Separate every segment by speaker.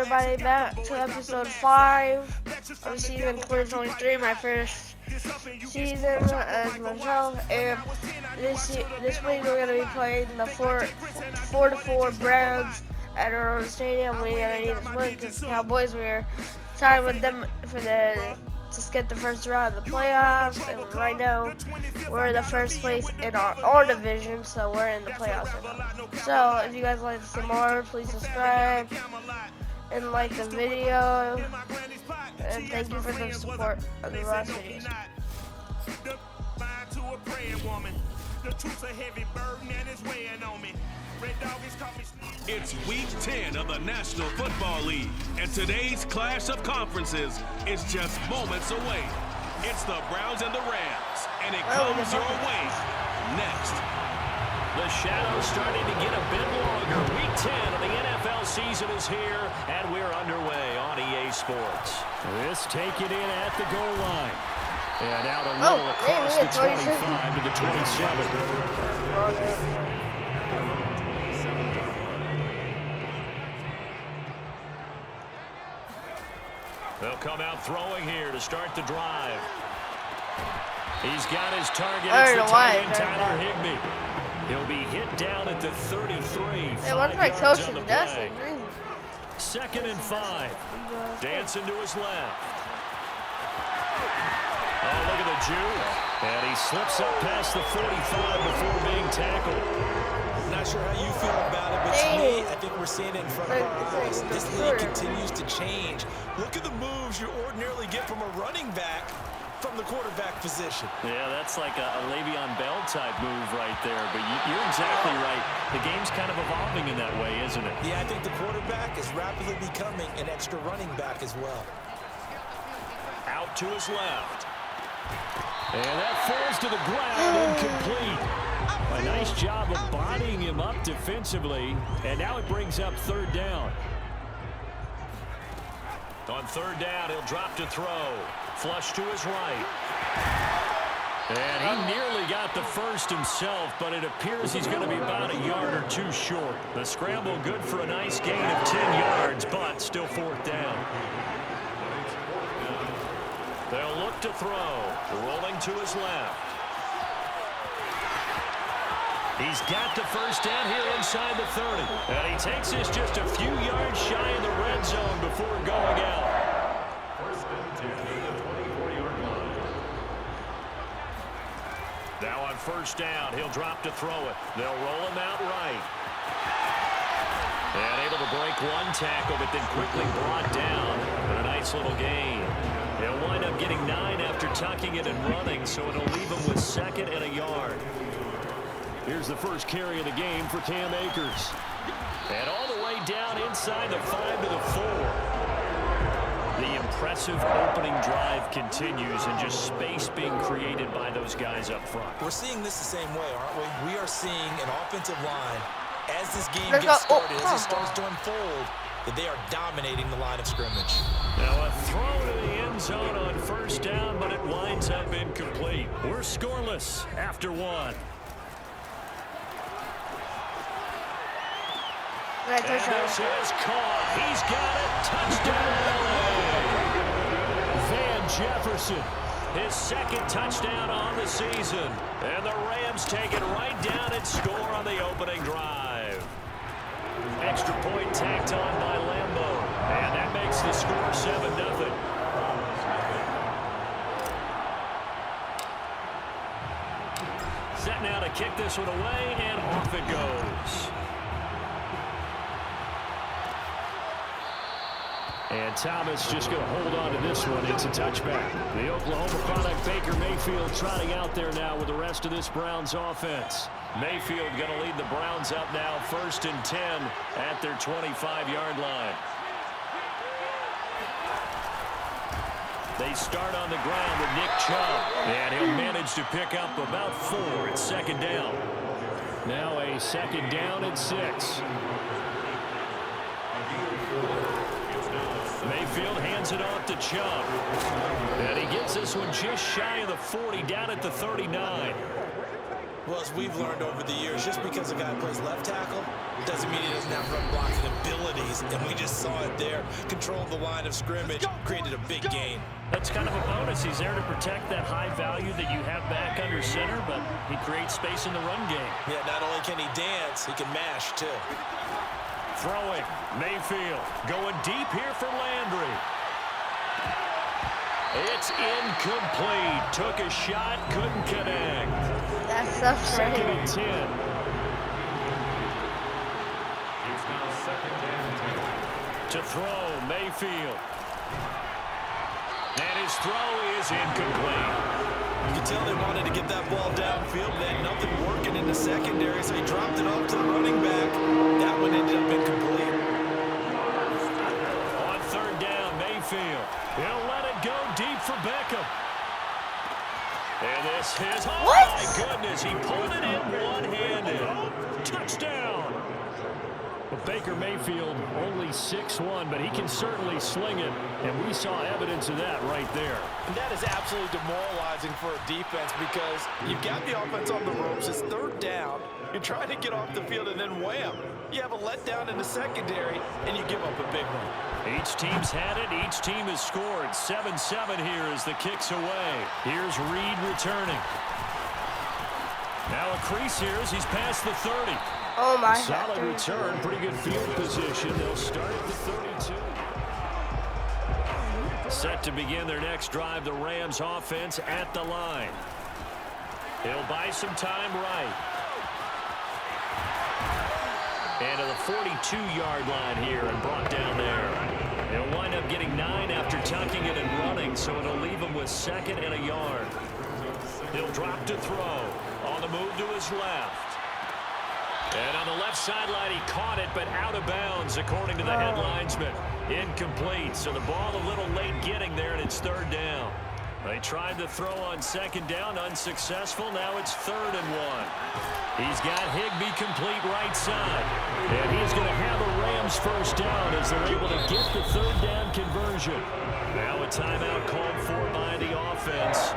Speaker 1: everybody back to episode 5 of season 2023, my first season as myself. And this week we're gonna be playing the 4-4 Browns at our own stadium. We're gonna need this win because the Cowboys, we're tied with them to get the first round of the playoffs, and right now we're in the first place in our division, so we're in the playoffs right now. So if you guys like to see more, please subscribe and like the video, and thank you for the support of the last videos.
Speaker 2: It's week 10 of the National Football League, and today's clash of conferences is just moments away. It's the Browns and the Rams, and it comes your way next.
Speaker 3: The shadow's starting to get a bit longer. Week 10 of the NFL season is here, and we're underway on EA Sports. This take it in at the goal line. And out a little across the 25 to the 27. They'll come out throwing here to start the drive. He's got his target. It's the tight end, Tyler Higbee. He'll be hit down at the 33.
Speaker 1: Hey, what's my coach in this?
Speaker 3: 2nd and 5. Dancing to his left. Oh, look at the juke. And he slips up past the 45 before being tackled.
Speaker 4: Not sure how you feel about it, but to me, I think we're seeing it in front of our eyes. This league continues to change. Look at the moves you ordinarily get from a running back from the quarterback position.
Speaker 3: Yeah, that's like a Le'Veon Bell type move right there. But you're exactly right. The game's kind of evolving in that way, isn't it?
Speaker 4: Yeah, I think the quarterback is rapidly becoming an extra running back as well.
Speaker 3: Out to his left. And that falls to the ground, incomplete. A nice job of bodying him up defensively, and now it brings up 3rd down. On 3rd down, he'll drop to throw. Flush to his right. And he nearly got the first himself, but it appears he's going to be about a yard or 2 short. The scramble good for a nice gain of 10 yards, but still 4th down. They'll look to throw. Rolling to his left. He's got the first down here inside the 30. And he takes this just a few yards shy of the red zone before going out. Now on 1st down, he'll drop to throw it. They'll roll him out right. And able to break one tackle, but then quickly brought down. And a nice little gain. He'll wind up getting 9 after tucking it and running, so it'll leave him with 2nd and a yard. Here's the first carry of the game for Cam Akers. And all the way down inside the 5 to the 4. The impressive opening drive continues, and just space being created by those guys up front.
Speaker 4: We're seeing this the same way, aren't we? We are seeing an offensive line, as this game gets started, as it starts to unfold, that they are dominating the line of scrimmage.
Speaker 3: Now a throw to the end zone on 1st down, but it winds up incomplete. We're scoreless after 1. And this is caught. He's got it. Touchdown, LA. Van Jefferson, his 2nd touchdown on the season. And the Rams take it right down and score on the opening drive. Extra point tacked on by Lambeau. And that makes the score 7-0. Set now to kick this one away, and off it goes. And Thomas just going to hold on to this one. It's a touchback. The Oklahoma product, Baker Mayfield, trotting out there now with the rest of this Browns offense. Mayfield going to lead the Browns up now, 1st and 10 at their 25-yard line. They start on the ground with Nick Chubb, and he'll manage to pick up about 4 at 2nd down. Now a 2nd down and 6. Mayfield hands it off to Chubb. And he gets this one just shy of the 40, down at the 39.
Speaker 4: Well, as we've learned over the years, just because a guy plays left tackle doesn't mean he doesn't have run blocking abilities, and we just saw it there. Controlled the line of scrimmage, created a big gain.
Speaker 3: That's kind of a bonus. He's there to protect that high value that you have back under center, but he creates space in the run game.
Speaker 4: Yeah, not only can he dance, he can mash, too.
Speaker 3: Throwing, Mayfield going deep here for Landry. It's incomplete. Took a shot, couldn't connect.
Speaker 1: That's so
Speaker 3: Second
Speaker 1: funny.
Speaker 3: and 10. To throw, Mayfield. And his throw is incomplete.
Speaker 4: You can tell they wanted to get that ball downfield. They had nothing working in the secondary, so he dropped it off to the running back. That one ended up incomplete.
Speaker 3: On third down, Mayfield. He'll let it go deep for Beckham. And this is, oh
Speaker 1: What?
Speaker 3: my goodness, he pulled it in one-handed. Touchdown. But Baker Mayfield only 6'1", but he can certainly sling it, and we saw evidence of that right there.
Speaker 4: And that is absolutely demoralizing for a defense because you've got the offense on the ropes. It's third down. You're trying to get off the field, and then wham, you have a letdown in the secondary, and you give up a big one.
Speaker 3: Each team's had it. Each team has scored. 7-7 here as the kick's away. Here's Reed returning. Now a crease here as he's past the 30.
Speaker 1: Oh my God.
Speaker 3: Solid return. Pretty good field position. They'll start at the 32. Set to begin their next drive, the Rams offense at the line. He'll buy some time right. And to the 42-yard line here and brought down there. He'll wind up getting 9 after tucking it and running, so it'll leave him with 2nd and a yard. He'll drop to throw. On the move to his left. And on the left sideline, he caught it, but out of bounds, according to the head linesman. Incomplete, so the ball a little late getting there, and it's third down. They tried to throw on second down, unsuccessful. Now it's 3rd and 1. He's got Higbee complete right side. And he's going to have a Rams first down as they're able to get the third down conversion. Now a timeout called for by the offense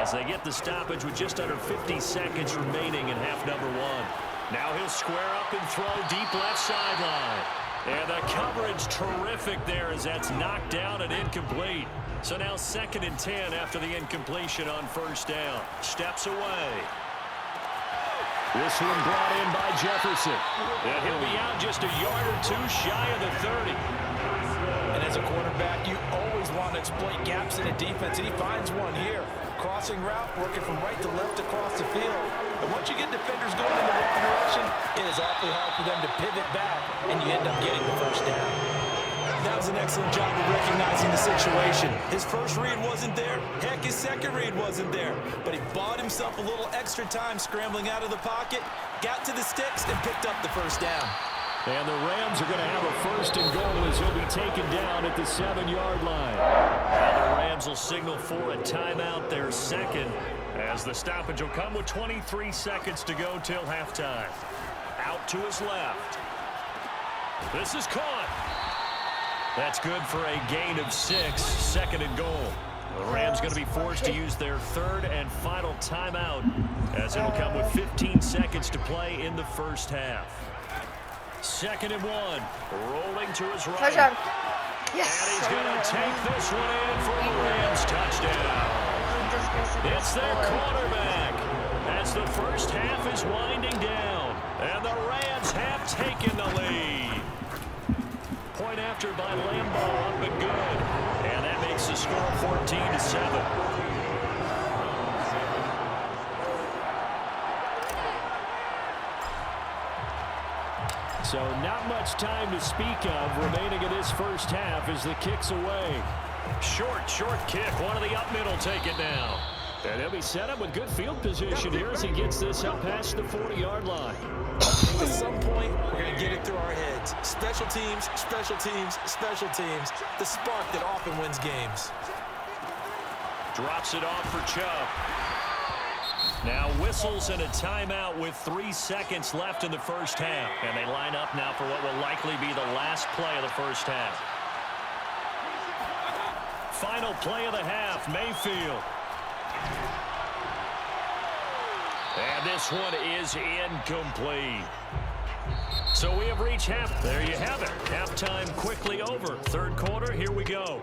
Speaker 3: as they get the stoppage with just under 50 seconds remaining in half number 1. Now he'll square up and throw deep left sideline. And the coverage terrific there as that's knocked down and incomplete. So now 2nd and 10 after the incompletion on first down. Steps away. This one brought in by Jefferson. And he'll be out just a yard or two shy of the 30.
Speaker 4: And as a quarterback, you always want to exploit gaps in a defense, and he finds one here. Crossing route, working from right to left across the field. And once you get defenders going in the wrong direction, it is awfully hard for them to pivot back, and you end up getting the first down. That was an excellent job of recognizing the situation. His first read wasn't there. Heck, his second read wasn't there. But he bought himself a little extra time scrambling out of the pocket, got to the sticks, and picked up the first down.
Speaker 3: And the Rams are going to have a 1st and goal as he'll be taken down at the 7-yard line. Now the Rams will signal for a timeout, their 2nd, as the stoppage will come with 23 seconds to go till halftime. Out to his left. This is caught. That's good for a gain of 6, 2nd and goal. The Rams going to be forced to use their 3rd and final timeout as it'll come with 15 seconds to play in the first half. 2nd and 1, rolling to his right.
Speaker 1: Touchdown.
Speaker 3: And
Speaker 1: Yes.
Speaker 3: he's going to take this one in for the Rams touchdown. It's their quarterback as the first half is winding down. And the Rams have taken the lead. Point after by Lambeau, up and good. And that makes the score 14-7. So not much time to speak of remaining in this first half as the kick's away. Short kick. One of the up middle take it now. And he'll be set up with good field position here as he gets this up past the 40-yard line.
Speaker 4: At some point, we're going to get it through our heads. Special teams, special teams, special teams. The spark that often wins games.
Speaker 3: Drops it off for Chubb. Now whistles and a timeout with 3 seconds left in the first half. And they line up now for what will likely be the last play of the first half. Final play of the half, Mayfield. And this one is incomplete. So we have reached half. There you have it. Halftime quickly over. Third quarter, here we go.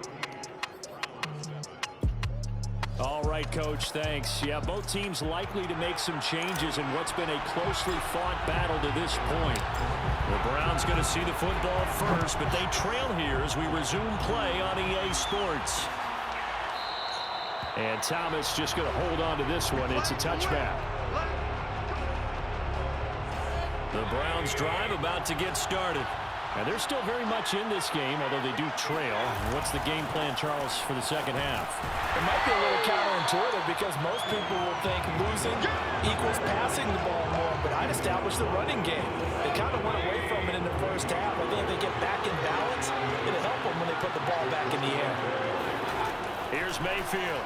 Speaker 3: All right, Coach, thanks. Yeah, both teams likely to make some changes in what's been a closely fought battle to this point. The Browns going to see the football first, but they trail here as we resume play on EA Sports. And Thomas just going to hold on to this one. It's a touchback. The Browns drive about to get started. And they're still very much in this game, although they do trail. What's the game plan, Charles, for the second half?
Speaker 4: It might be a little counterintuitive because most people will think losing equals passing the ball more, but I'd establish the running game. They kind of went away from it in the first half. I think if they get back in balance, it'll help them when they put the ball back in the air.
Speaker 3: Here's Mayfield.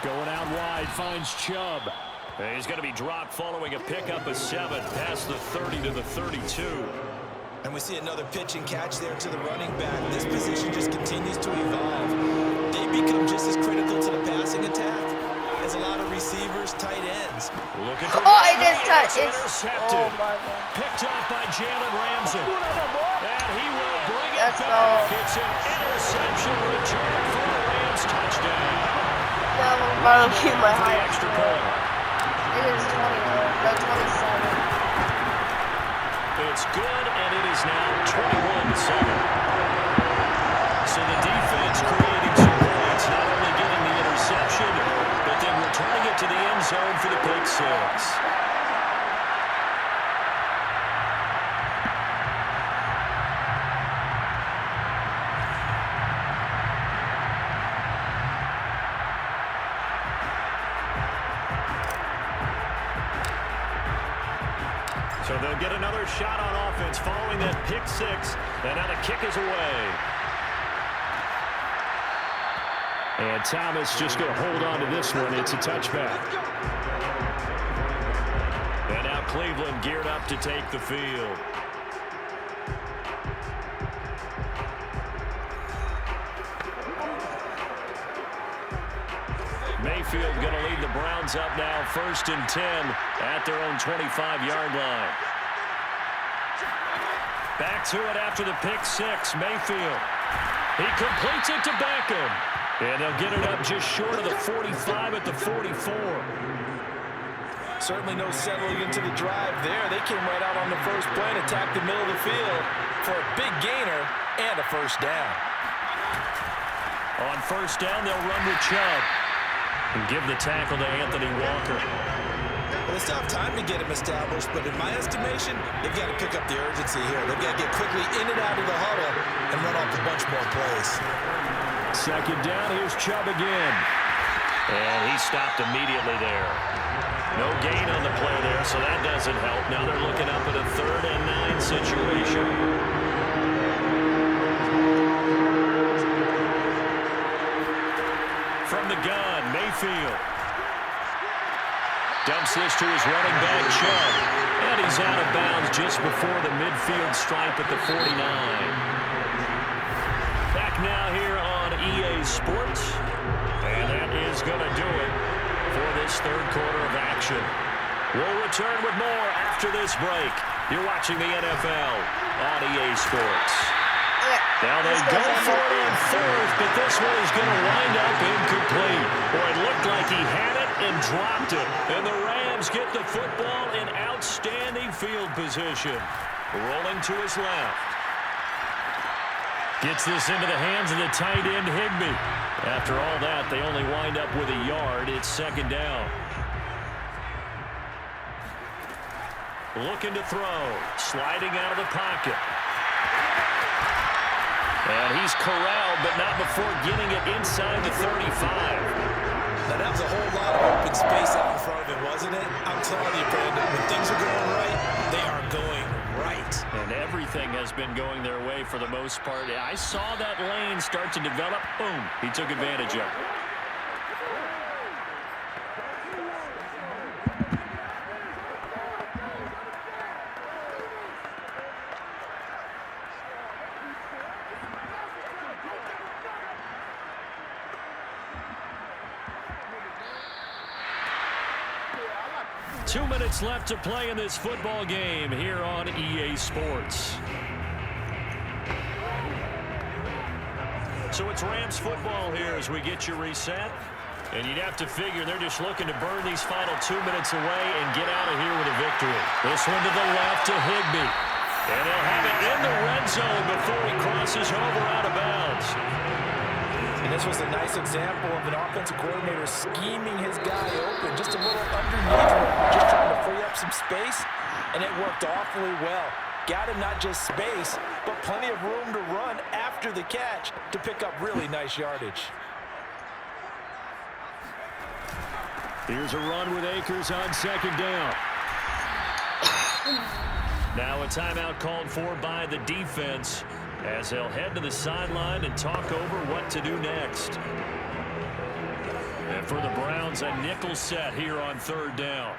Speaker 3: Going out wide, finds Chubb. He's going to be dropped following a pickup of 7 past the 30 to the 32.
Speaker 4: And we see another pitch and catch there to the running back. This position just continues to evolve. They become just as critical to the passing attack as a lot of receivers, tight ends.
Speaker 3: Looking for
Speaker 1: I just touched it.
Speaker 3: Intercepted.
Speaker 1: Oh my God.
Speaker 3: Picked up by Jalen Ramsey. And he will bring it
Speaker 1: Let's
Speaker 3: back.
Speaker 1: go.
Speaker 3: It's an interception return for the Rams touchdown.
Speaker 1: Now I'm going to keep my
Speaker 3: For the
Speaker 1: height.
Speaker 3: extra point.
Speaker 1: It is 21. No, 27.
Speaker 3: It's good, and it is now 21-7. So the defense creating some points, not only getting the interception, but then returning it to the end zone for the pick six. So they'll get another shot on offense following that pick six. And now the kick is away. And Thomas just going to hold on to this one. It's a touchback. And now Cleveland geared up to take the field. Mayfield going to lead the Browns up now, 1st and 10 at their own 25-yard line. Back to it after the pick six. Mayfield. He completes it to Beckham. And they'll get it up just short of the 45 at the 44.
Speaker 4: Certainly no settling into the drive there. They came right out on the first play and attacked the middle of the field for a big gainer and a first down.
Speaker 3: On first down, they'll run with Chubb. And give the tackle to Anthony Walker.
Speaker 4: Well, they still have time to get him established, but in my estimation, they've got to pick up the urgency here. They've got to get quickly in and out of the huddle and run off a bunch more plays.
Speaker 3: Second down, here's Chubb again. And he stopped immediately there. No gain on the play there, so that doesn't help. Now they're looking up at a 3rd and 9 situation. From the gun, Mayfield. Dumps this to his running back, Chubb. And he's out of bounds just before the midfield stripe at the 49. Back now here on EA Sports. And that is going to do it for this third quarter of action. We'll return with more after this break. You're watching the NFL on EA Sports. Now they go for it on 4th, but this one is going to wind up incomplete. Boy, it looked like he had it and dropped it. And the Rams get the football in outstanding field position. Rolling to his left. Gets this into the hands of the tight end, Higbee. After all that, they only wind up with a yard. It's 2nd down. Looking to throw. Sliding out of the pocket. And he's corralled, but not before getting it inside the 35.
Speaker 4: Now, that was a whole lot of open space out in front of him, wasn't it? I'm telling you, Brandon, when things are going right, they are going right.
Speaker 3: And everything has been going their way for the most part. I saw that lane start to develop. Boom. He took advantage of it. 2 minutes left to play in this football game here on EA Sports. So it's Rams football here as we get you reset. And you'd have to figure they're just looking to burn these final 2 minutes away and get out of here with a victory. This one to the left to Higbee. And they'll have it in the red zone before he crosses over out of bounds.
Speaker 4: And this was a nice example of an offensive coordinator scheming his guy open. Just a little underneath him, just trying to free up some space. And it worked awfully well. Got him not just space, but plenty of room to run after the catch to pick up really nice yardage.
Speaker 3: Here's a run with Akers on second down. Now a timeout called for by the defense as they'll head to the sideline and talk over what to do next. And for the Browns, a nickel set here on third down.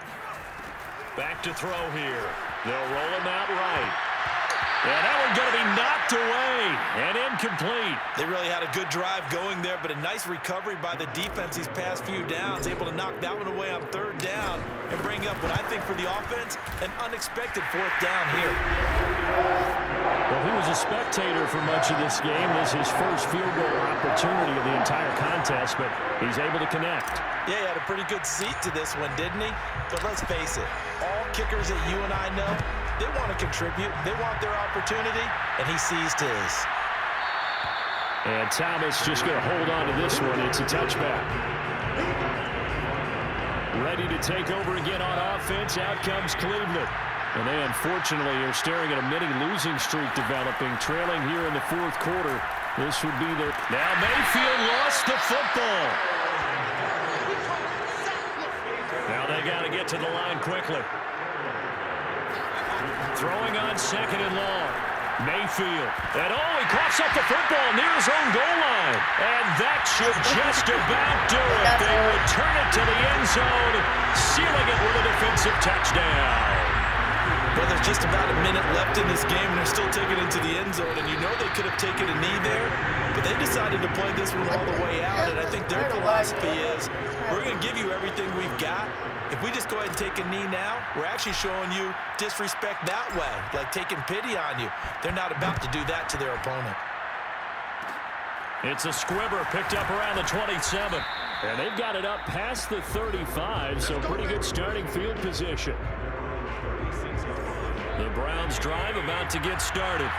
Speaker 3: Back to throw here. They'll roll him out right. And that one's going to be knocked away and incomplete.
Speaker 4: They really had a good drive going there, but a nice recovery by the defense these past few downs, able to knock that one away on third down and bring up what I think for the offense, an unexpected fourth down here.
Speaker 3: Well, he was a spectator for much of this game. This is his first field goal opportunity of the entire contest, but he's able to connect.
Speaker 4: Yeah, he had a pretty good seat to this one, didn't he? But let's face it, all kickers that you and I know, they want to contribute. They want their opportunity, and he seized his.
Speaker 3: And Thomas just going to hold on to this one. It's a touchback. Ready to take over again on offense. Out comes Cleveland. And they unfortunately are staring at a mini losing streak developing, trailing here in the fourth quarter. This would be their... Now Mayfield lost the football. Now they got to get to the line quickly. Throwing on second and long. Mayfield. And he coughs up the football near his own goal line. And that should just about do it. They return it to the end zone, sealing it with a defensive touchdown.
Speaker 4: Well, there's just about a minute left in this game, and they're still taking it to the end zone. And you know they could have taken a knee there, but they decided to play this one all the way out. And I think their philosophy is, we're going to give you everything we've got. If we just go ahead and take a knee now, we're actually showing you disrespect that way, like taking pity on you. They're not about to do that to their opponent.
Speaker 3: It's a squibber picked up around the 27. And they've got it up past the 35, so pretty good starting field position. The Browns drive about to get started.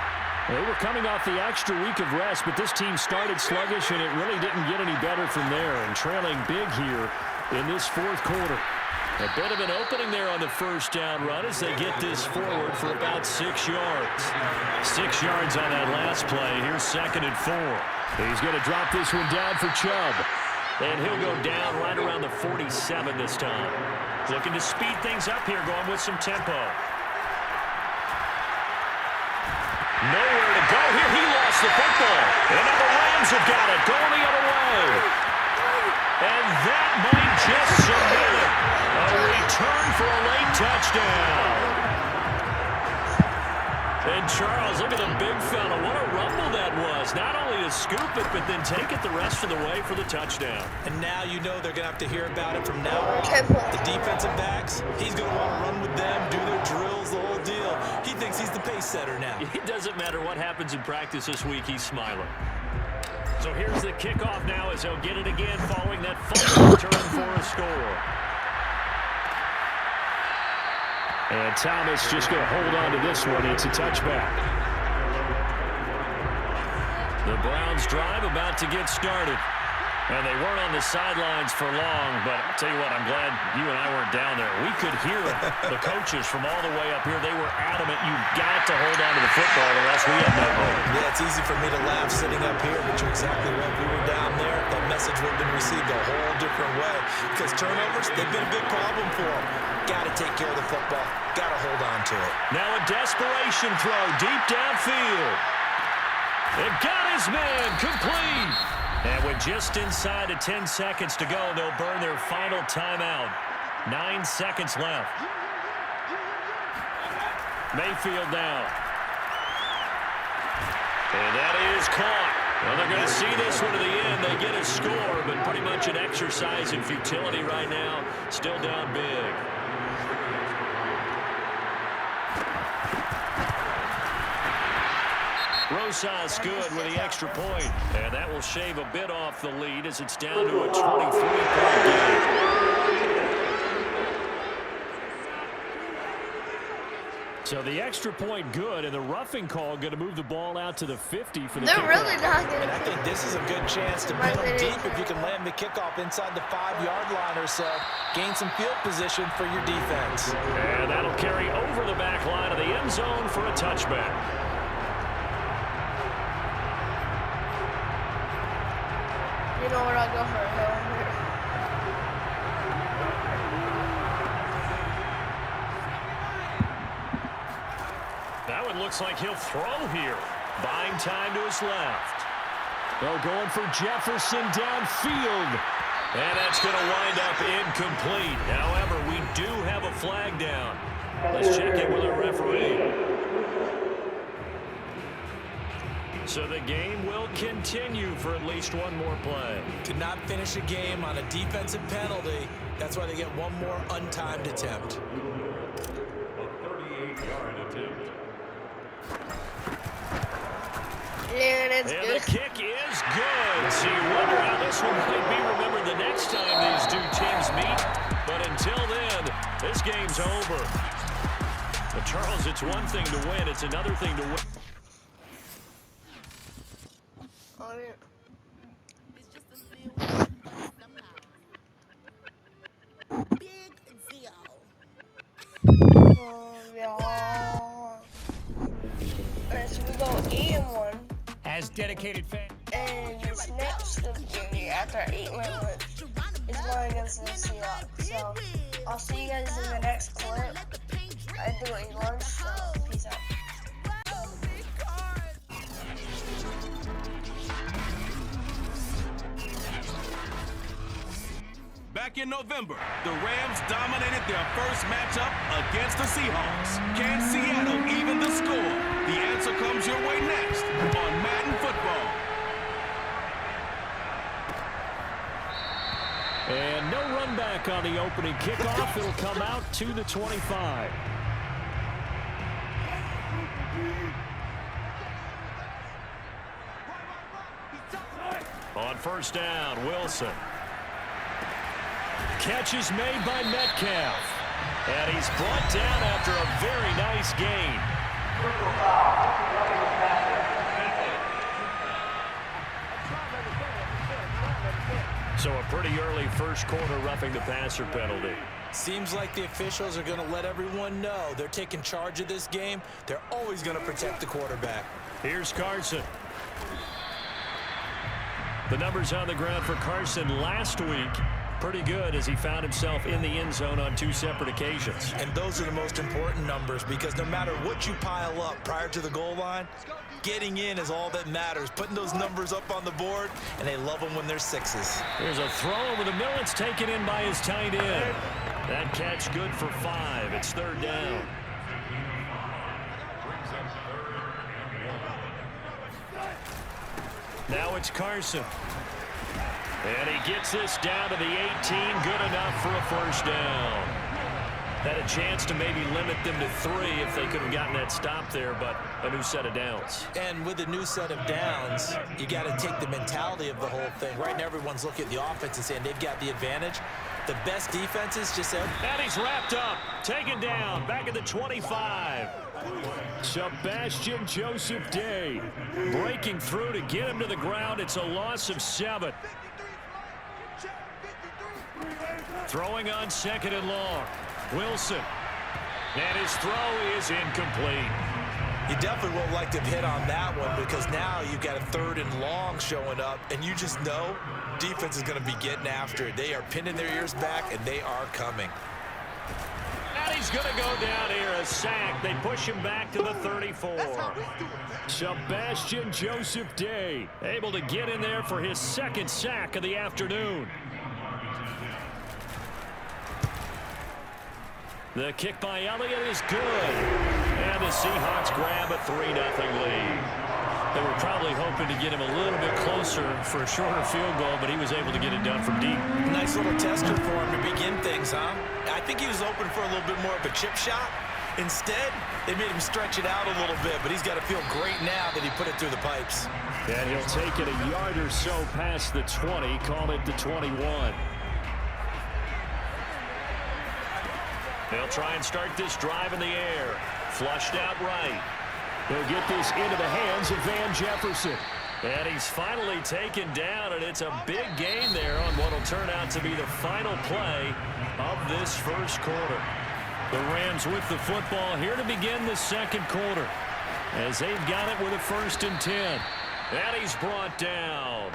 Speaker 3: They were coming off the extra week of rest, but this team started sluggish, and it really didn't get any better from there, and trailing big here in this fourth quarter. A bit of an opening there on the first down run as they get this forward for about 6 yards. 6 yards on that last play. Here's 2nd and 4. He's going to drop this one down for Chubb. And he'll go down right around the 47 this time. Looking to speed things up here, going with some tempo. Nowhere to go here. He lost the football. And now the Rams have got it. Going the other way. And that might just submit it. A return for a late touchdown. And Charles, look at the big fella. What a rumble that was. Not only to scoop it, but then take it the rest of the way for the touchdown.
Speaker 4: And now you know they're going to have to hear about it from now on. The defensive backs, he's going to want to run with them, do their drills, the whole deal. He thinks he's the pace setter now.
Speaker 3: It doesn't matter what happens in practice this week, he's smiling. So here's the kickoff now as they'll get it again following that fumble return for a score. And Thomas just going to hold on to this one. It's a touchback. The Browns drive about to get started. And they weren't on the sidelines for long, but I'll tell you what, I'm glad you and I weren't down there. We could hear the coaches from all the way up here. They were adamant, you've got to hold on to the football or else we have no hope.
Speaker 4: Yeah, it's easy for me to laugh sitting up here, but you're exactly right. If we were down there, that message would have been received a whole different way. Because turnovers, they've been a big problem for them. Got to take care of the football. Got to hold on to it.
Speaker 3: Now a desperation throw deep downfield. It got his man complete. And with just inside of 10 seconds to go, they'll burn their final timeout. 9 seconds left. Mayfield down. And that is caught. Well, they're going to see this one to the end. They get a score, but pretty much an exercise in futility right now. Still down big. Rosas good with the extra point, and that will shave a bit off the lead as it's down to a 23-point game. So the extra point good, and the roughing call going to move the ball out to the 50 for the
Speaker 1: They're
Speaker 3: kickoff.
Speaker 1: really not good.
Speaker 4: And I think this is a good chance to pin them deep if you can land the kickoff inside the 5-yard line or so. Gain some field position for your defense.
Speaker 3: And that'll carry over the back line of the end zone for a touchback.
Speaker 1: You know what? I'll go for a hill here.
Speaker 3: That one looks like he'll throw here. Buying time to his left. They're going for Jefferson downfield. And that's going to wind up incomplete. However, we do have a flag down. Let's check in with our referee. So the game will continue for at least one more play.
Speaker 4: To not finish a game on a defensive penalty, that's why they get one more untimed attempt.
Speaker 3: A 38-yard attempt.
Speaker 1: Yeah, that's
Speaker 3: and
Speaker 1: good.
Speaker 3: The kick is good. So you wonder how this one might be remembered the next time these two teams meet. But until then, this game's over. But Charles, it's one thing to win. It's another thing to win.
Speaker 1: Oh, yeah. Oh, yeah. Alright, so we go 8-1.
Speaker 5: As dedicated fans.
Speaker 1: And this next game after 8-win is going against the Seahawks. So I'll see you guys in the next clip. I do eat lunch, so peace out.
Speaker 2: Back in November, the Rams dominated their first matchup against the Seahawks. Can Seattle even the score? The answer comes your way next on Madden Football.
Speaker 3: And no run back on the opening kickoff. It'll come out to the 25. On first down, Wilson. Catch is made by Metcalf. And he's brought down after a very nice gain. So a pretty early first quarter roughing the passer penalty.
Speaker 4: Seems like the officials are going to let everyone know they're taking charge of this game. They're always going to protect the quarterback.
Speaker 3: Here's Carson. The numbers on the ground for Carson last week. Pretty good as he found himself in the end zone on 2 separate occasions.
Speaker 4: And those are the most important numbers because no matter what you pile up prior to the goal line, getting in is all that matters. Putting those numbers up on the board, and they love them when they're 6s.
Speaker 3: There's a throw over the middle. It's taken in by his tight end. That catch good for 5. It's third down. Now it's Carson. And he gets this down to the 18. Good enough for a first down. Had a chance to maybe limit them to 3 if they could have gotten that stop there, but a new set of downs.
Speaker 4: And with a new set of downs, you got to take the mentality of the whole thing. Right now, everyone's looking at the offense and saying they've got the advantage. The best defenses just said.
Speaker 3: And he's wrapped up, taken down, back at the 25. Sebastian Joseph Day breaking through to get him to the ground. It's a loss of 7. Throwing on 2nd and long. Wilson. And his throw is incomplete.
Speaker 4: You definitely won't like to hit on that one because now you've got a 3rd and long showing up, and you just know defense is going to be getting after it. They are pinning their ears back, and they are coming.
Speaker 3: And he's going to go down here, a sack. They push him back to the 34. Sebastian Joseph Day able to get in there for his 2nd sack of the afternoon. The kick by Elliott is good. And the Seahawks grab a 3-0 lead. The were probably hoping to get him a little bit closer for a shorter field goal, but he was able to get it done from deep.
Speaker 4: Nice little tester for him to begin things, huh? I think he was open for a little bit more of a chip shot. Instead, they made him stretch it out a little bit, but he's got to feel great now that he put it through the pipes.
Speaker 3: And he'll take it a yard or so past the 20, call it the 21. They'll try and start this drive in the air. Flushed out right. They'll get this into the hands of Van Jefferson. And he's finally taken down, and it's a big gain there on what will turn out to be the final play of this first quarter. The Rams with the football here to begin the second quarter, as they've got it with a 1st and 10. And he's brought down.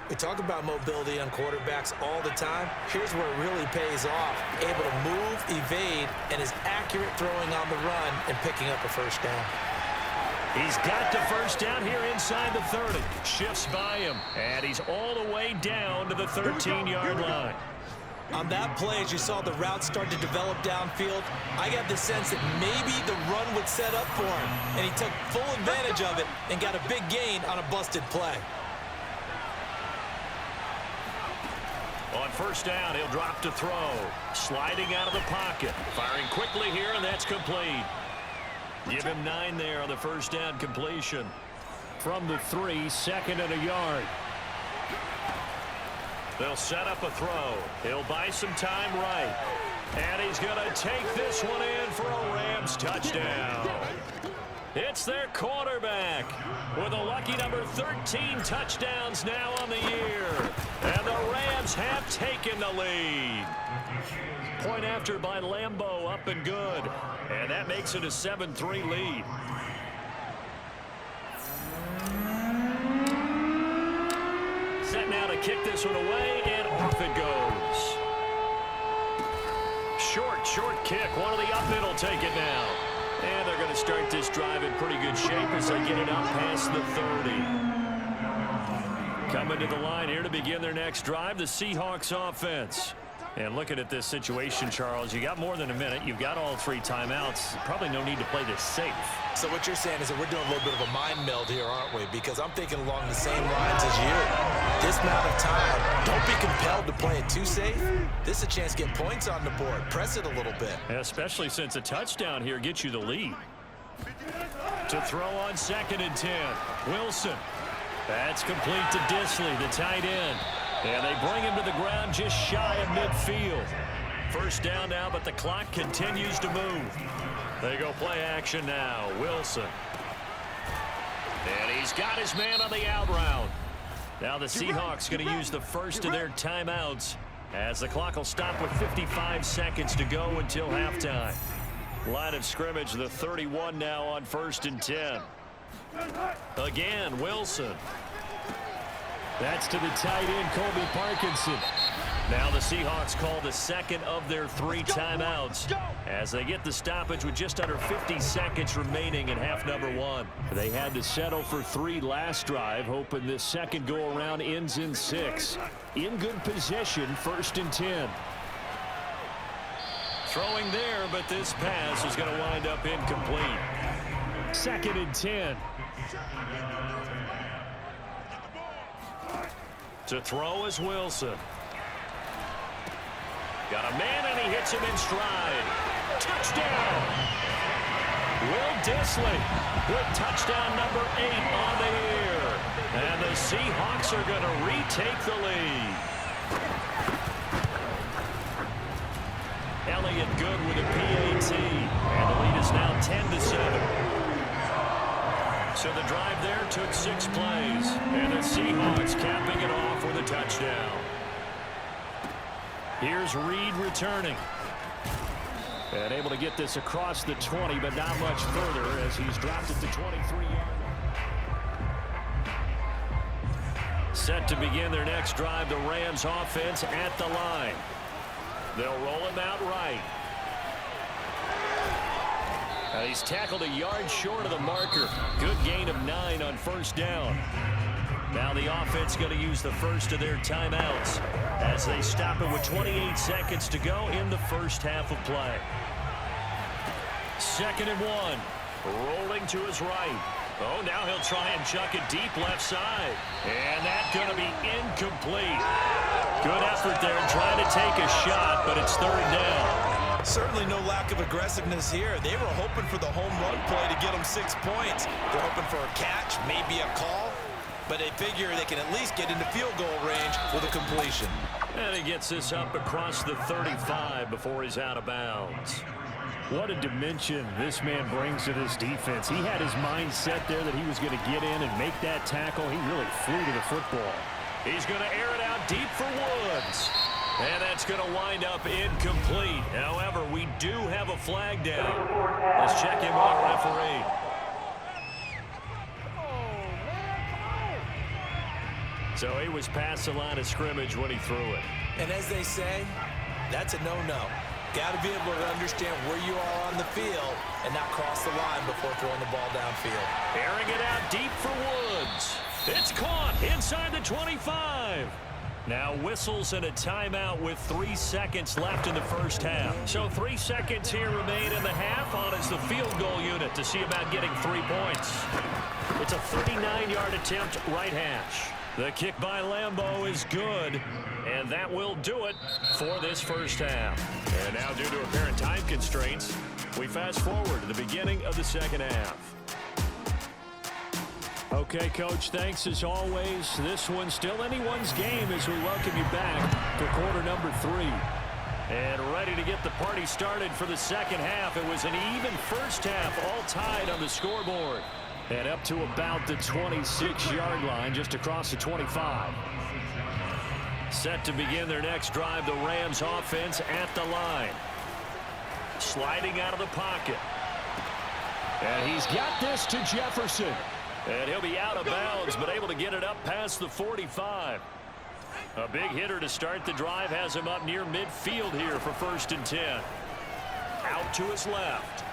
Speaker 4: We talk about mobility on quarterbacks all the time. Here's where it really pays off. Able to move, evade, and is accurate throwing on the run and picking up a first down.
Speaker 3: He's got the first down here inside the 30. Shifts by him, and he's all the way down to the 13-yard line.
Speaker 4: On that play, as you saw the route start to develop downfield, I got the sense that maybe the run would set up for him, and he took full advantage of it and got a big gain on a busted play.
Speaker 3: On first down, he'll drop to throw. Sliding out of the pocket. Firing quickly here, and that's complete. Give him 9 there on the first down completion. From the 3, 2nd and a yard. They'll set up a throw. He'll buy some time right. And he's going to take this one in for a Rams touchdown. It's their quarterback with a lucky number 13 touchdowns now on the year. And the Rams have taken the lead. Point after by Lambeau, up and good. And that makes it a 7-3 lead. Set now to kick this one away, and off it goes. Short kick. One of the up middle take it now. And they're going to start this drive in pretty good shape as they get it up past the 30. Coming to the line here to begin their next drive, the Seahawks offense. And looking at this situation, Charles, you got more than a minute. You've got all 3 timeouts. Probably no need to play this safe.
Speaker 4: So what you're saying is that we're doing a little bit of a mind meld here, aren't we? Because I'm thinking along the same lines as you. This amount of time, don't be compelled to play it too safe. This is a chance to get points on the board. Press it a little bit.
Speaker 3: Especially since a touchdown here gets you the lead. To throw on 2nd and 10. Wilson. That's complete to Disley, the tight end. And they bring him to the ground just shy of midfield. First down now, but the clock continues to move. They go play action now. Wilson. And he's got his man on the out route. Now the Seahawks going to use the first of their timeouts as the clock will stop with 55 seconds to go until halftime. Line of scrimmage, the 31 now on 1st and 10. Again, Wilson. That's to the tight end, Colby Parkinson. Now the Seahawks call the 2nd of their 3 timeouts as they get the stoppage with just under 50 seconds remaining in half number 1. They had to settle for 3 last drive, hoping this second go-around ends in 6. In good position, 1st and 10. Throwing there, but this pass is going to wind up incomplete. 2nd and 10. To throw is Wilson. Got a man, and he hits him in stride. Touchdown! Will Disley with touchdown number 8 on the year. And the Seahawks are going to retake the lead. Elliott good with a PAT. And the lead is now 10-7. So the drive there took 6 plays. And the Seahawks capping it off with a touchdown. Here's Reed returning. And able to get this across the 20, but not much further as he's dropped at the 23-yard line. Set to begin their next drive, the Rams offense at the line. They'll roll him out right. He's tackled a yard short of the marker. Good gain of 9 on first down. Now the offense going to use the first of their timeouts as they stop it with 28 seconds to go in the first half of play. 2nd and 1. Rolling to his right. Oh, now he'll try and chuck it deep left side. And that's going to be incomplete. Good effort there trying to take a shot, but it's third down.
Speaker 4: Certainly no lack of aggressiveness here. They were hoping for the home run play to get them 6 points. They're hoping for a catch, maybe a call, but they figure they can at least get into field goal range with a completion.
Speaker 3: And he gets this up across the 35 before he's out of bounds. What a dimension this man brings to this defense. He had his mind set there that he was going to get in and make that tackle. He really flew to the football. He's going to air it out deep for Woods. And that's going to wind up incomplete. However, we do have a flag down. Let's check in with our referee. So he was past the line of scrimmage when he threw it.
Speaker 4: And as they say, that's a no-no. Got to be able to understand where you are on the field and not cross the line before throwing the ball downfield.
Speaker 3: Airing it out deep for Woods. It's caught inside the 25. Now whistles and a timeout with 3 seconds left in the first half. So 3 seconds here remain in the half on as the field goal unit to see about getting 3 points. It's a 39-yard attempt right hash. The kick by Lambeau is good, and that will do it for this first half. And now, due to apparent time constraints, we fast forward to the beginning of the second half. Okay, Coach, thanks as always. This one's still anyone's game as we welcome you back to quarter number 3. And ready to get the party started for the second half. It was an even first half, all tied on the scoreboard. And up to about the 26-yard line, just across the 25. Set to begin their next drive, the Rams offense at the line. Sliding out of the pocket. And he's got this to Jefferson. And he'll be out of bounds, but able to get it up past the 45. A big hitter to start the drive has him up near midfield here for 1st and 10. Out to his left.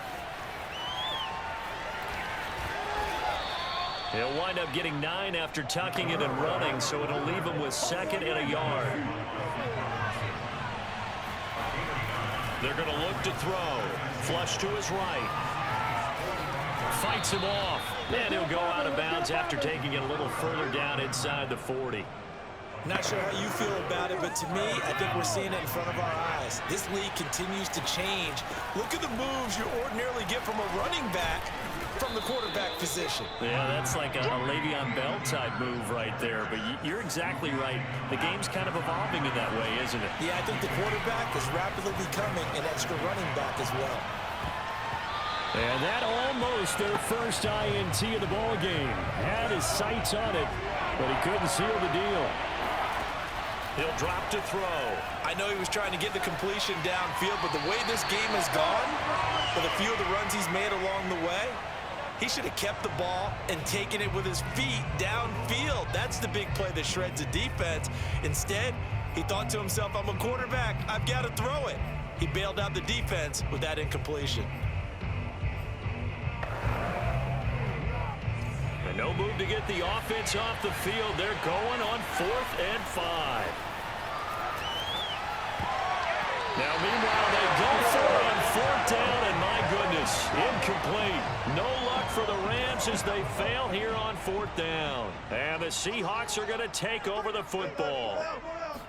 Speaker 3: He'll wind up getting 9 after tucking it and running, so it'll leave him with 2nd and a yard. They're going to look to throw. Flush to his right. Fights him off. And he'll go out of bounds after taking it a little further down inside the 40.
Speaker 4: Not sure how you feel about it, but to me, I think we're seeing it in front of our eyes. This league continues to change. Look at the moves you ordinarily get from a running back from the quarterback position.
Speaker 3: Yeah, that's like a Le'Veon Bell type move right there, but you're exactly right. The game's kind of evolving in that way, isn't it?
Speaker 4: Yeah, I think the quarterback is rapidly becoming an extra running back as well.
Speaker 3: And that almost their first INT of the ball game. Had his sights on it, but he couldn't seal the deal. He'll drop to throw.
Speaker 4: I know he was trying to get the completion downfield, but the way this game has gone, with a few of the runs he's made along the way, he should have kept the ball and taken it with his feet downfield. That's the big play that shreds the defense. Instead, he thought to himself, I'm a quarterback, I've got to throw it. He bailed out the defense with that incompletion.
Speaker 3: And no move to get the offense off the field. They're going on 4th and 5. Now, meanwhile, they go for it on 4th down, and my goodness, incomplete. No luck for the Rams as they fail here on 4th down. And the Seahawks are going to take over the football.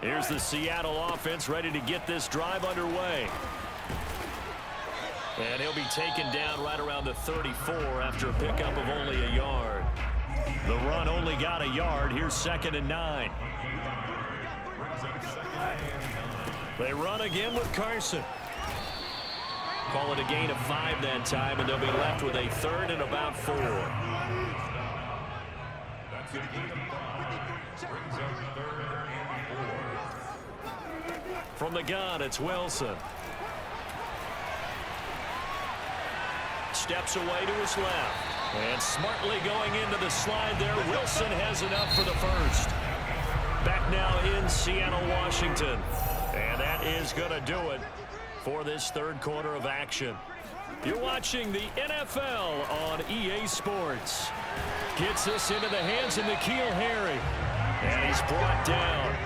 Speaker 3: Here's the Seattle offense ready to get this drive underway. And he'll be taken down right around the 34 after a pickup of only a yard. The run only got a yard. Here's 2nd and 9. They run again with Carson. Call it a gain of 5 that time, and they'll be left with a 3rd and about 4. From the gun, it's Wilson. Steps away to his left. And smartly going into the slide there, Wilson has enough for the first. Back now in Seattle, Washington. And that is going to do it for this 3rd quarter of action. You're watching the NFL on EA Sports. Gets this into the hands of N'Keal Harry. And he's brought down.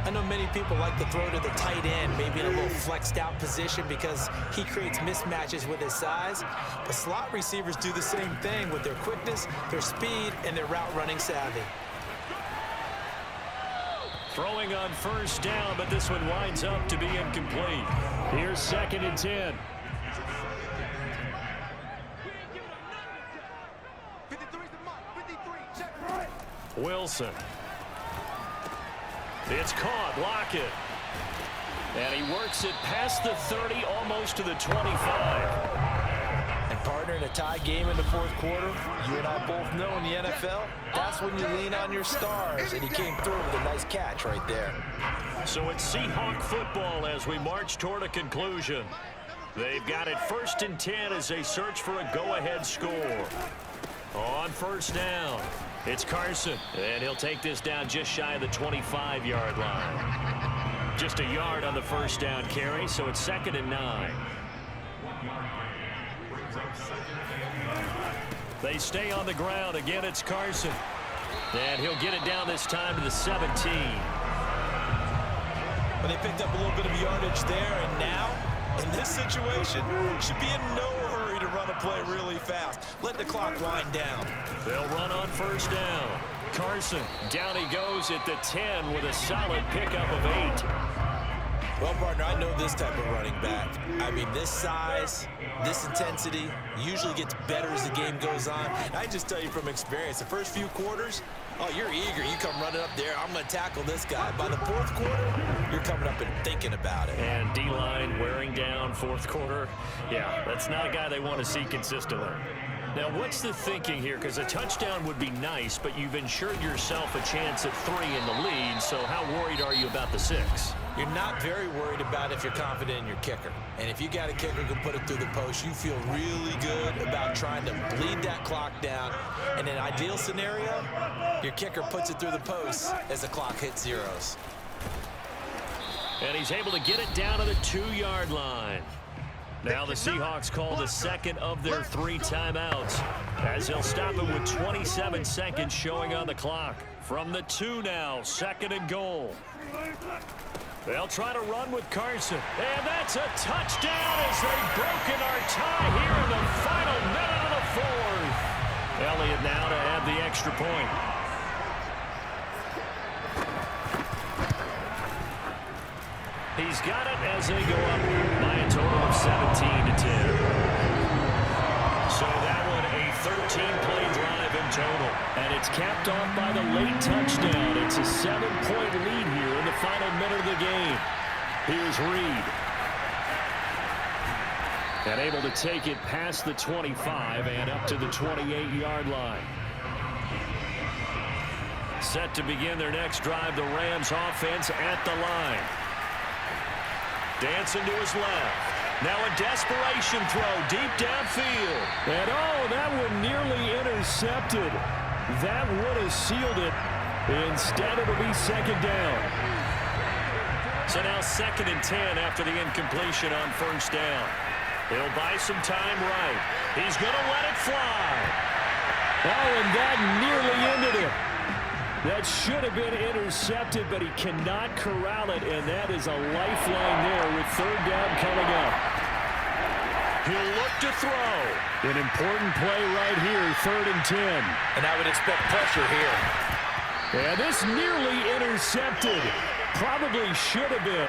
Speaker 4: I know many people like to throw to the tight end, maybe in a little flexed out position because he creates mismatches with his size. But slot receivers do the same thing with their quickness, their speed, and their route running savvy.
Speaker 3: Throwing on first down, but this one winds up to be incomplete. Here's 2nd and 10. Wilson. It's caught. Lockett. And he works it past the 30, almost to the 25.
Speaker 4: And partner, in a tie game in the 4th quarter, you and I both know in the NFL, that's when you lean on your stars. And he came through with a nice catch right there.
Speaker 3: So it's Seahawk football as we march toward a conclusion. They've got it 1st and 10 as they search for a go-ahead score. On first down, it's Carson, and he'll take this down just shy of the 25-yard line. Just a yard on the first down carry, so it's 2nd and 9. They stay on the ground. Again, it's Carson. And he'll get it down this time to the 17.
Speaker 4: Well, they picked up a little bit of yardage there, and now, in this situation, should be in no hurry to run a play really fast. Let the clock wind down.
Speaker 3: They'll run on first down. Carson, down he goes at the 10 with a solid pickup of 8.
Speaker 4: Well, partner, I know this type of running back. I mean, this size, this intensity usually gets better as the game goes on. I just tell you from experience, the first few quarters, oh, you're eager. You come running up there, I'm going to tackle this guy. By the 4th quarter, you're coming up and thinking about it.
Speaker 3: And D-line wearing down 4th quarter. Yeah, that's not a guy they want to see consistently. Now, what's the thinking here? Because a touchdown would be nice, but you've ensured yourself a chance at 3 in the lead, so how worried are you about the 6?
Speaker 4: You're not very worried about if you're confident in your kicker. And if you got a kicker who can put it through the post, you feel really good about trying to bleed that clock down. In an ideal scenario, your kicker puts it through the post as the clock hits zeros.
Speaker 3: And he's able to get it down to the 2-yard line. Now the Seahawks call the 2nd of their 3 timeouts, as they'll stop it with 27 seconds showing on the clock. From the 2 now, 2nd and goal. They'll try to run with Carson. And that's a touchdown as they've broken our tie here in the final minute of the 4th. Elliott now to add the extra point. He's got it as they go up by a total of 17-10. So that one a 13-play drive in total. And it's capped off by the late touchdown. It's a 7-point lead here in the final minute of the game. Here's Reed. And able to take it past the 25 and up to the 28-yard line. Set to begin their next drive, the Rams offense at the line. Dancing to his left. Now a desperation throw deep downfield. And oh, that one nearly intercepted. That would have sealed it. Instead, it'll be 2nd down. So now 2nd and 10 after the incompletion on first down. He'll buy some time right. He's going to let it fly. Oh, and that nearly ended it. That should have been intercepted, but he cannot corral it, and that is a lifeline there with 3rd down coming up. He'll look to throw. An important play right here, 3rd and 10.
Speaker 4: And I would expect pressure here.
Speaker 3: And this nearly intercepted. Probably should have been.